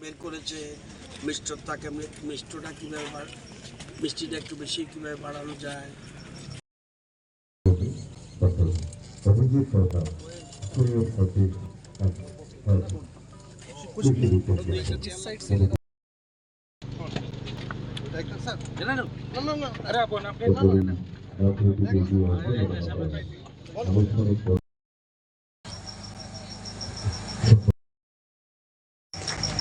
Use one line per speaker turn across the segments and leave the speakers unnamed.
বের করেছে মিষ্টটা কিভাবে মিষ্টিটা একটু বেশি কিভাবে বাড়ানো যায়।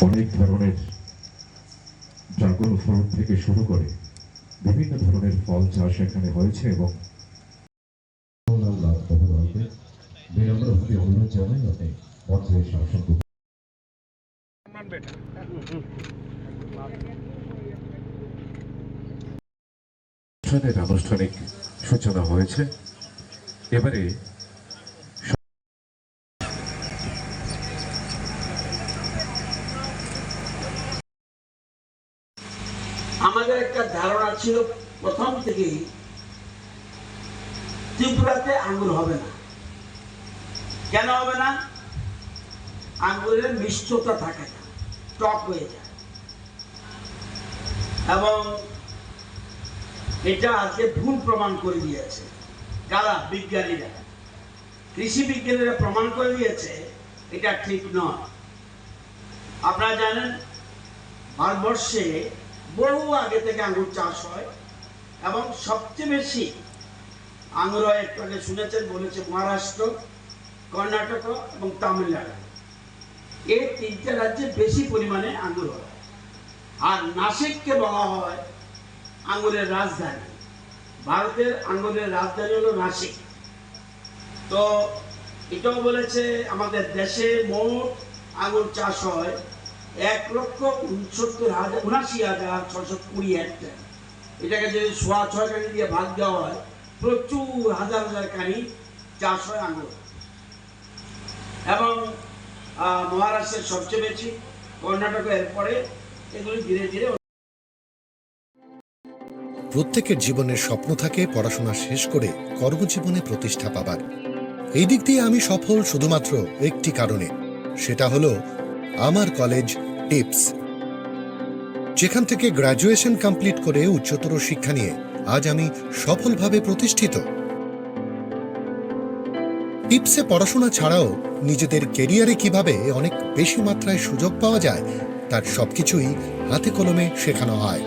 অনেক ধরনের ড্রাগন ফল থেকে শুরু করে বিভিন্ন ধরনের ফল চাষ এখানে হয়েছে এবং আনুষ্ঠানিক সূচনা হয়েছে। এবারে
আমাদের একটা ধারণা ছিল প্রথম থেকেই ত্রিপুরাতে আঙ্গুর হবে না। কেন হবে না? আঙ্গুরের মিষ্টতা থাকে না, টক হয়ে যায়। এবং এটা আজকে ভুল প্রমাণ করে দিয়েছে কারা? বিজ্ঞানীরা, কৃষি বিজ্ঞানীরা প্রমাণ করে দিয়েছে এটা ঠিক নয়। আপনারা জানেন ভারতবর্ষে বহু আগে থেকে আঙ্গুর চাষ হয় এবং সবচেয়ে বেশি আঙ্গুর হয়, একটু আগে শুনেছেন বলেছে, মহারাষ্ট্র, কর্ণাটক এবং তামিলনাড়ু। এই তিনটে রাজ্যে বেশি পরিমাণে আঙ্গুর হয়। আর নাসিককে বলা হয় আঙ্গুরের রাজধানী। ভারতের আঙ্গুরের রাজধানী হলো নাসিক। তো এটাও বলেছে আমাদের দেশে মোট আঙ্গুর চাষ হয় 1,69,620 হেক্টর। এটাকে যদি 6.5 কানি দিয়ে ভাগ দেওয়া হয়, প্রচুর হাজার হাজার কানি চাষ হয় আঙ্গুর। এবং মহারাষ্ট্রের সবচেয়ে বেশি, কর্ণাটক এরপরে, এগুলি ধীরে ধীরে।
প্রত্যেকের জীবনের স্বপ্ন থাকে পড়াশোনা শেষ করে কর্মজীবনে প্রতিষ্ঠা পাবার। এই দিক দিয়ে আমি সফল শুধুমাত্র একটি কারণে, সেটা হলো আমার কলেজ টিপস, যেখান থেকে গ্র্যাজুয়েশন কমপ্লিট করে উচ্চতর শিক্ষা নিয়ে আজ আমি সফলভাবে প্রতিষ্ঠিত। টিপসে পড়াশোনা ছাড়াও নিজেদের কেরিয়ারে কিভাবে অনেক বেশি মাত্রায় সুযোগ পাওয়া যায় তার সবকিছুই হাতে কলমে শেখানো হয়।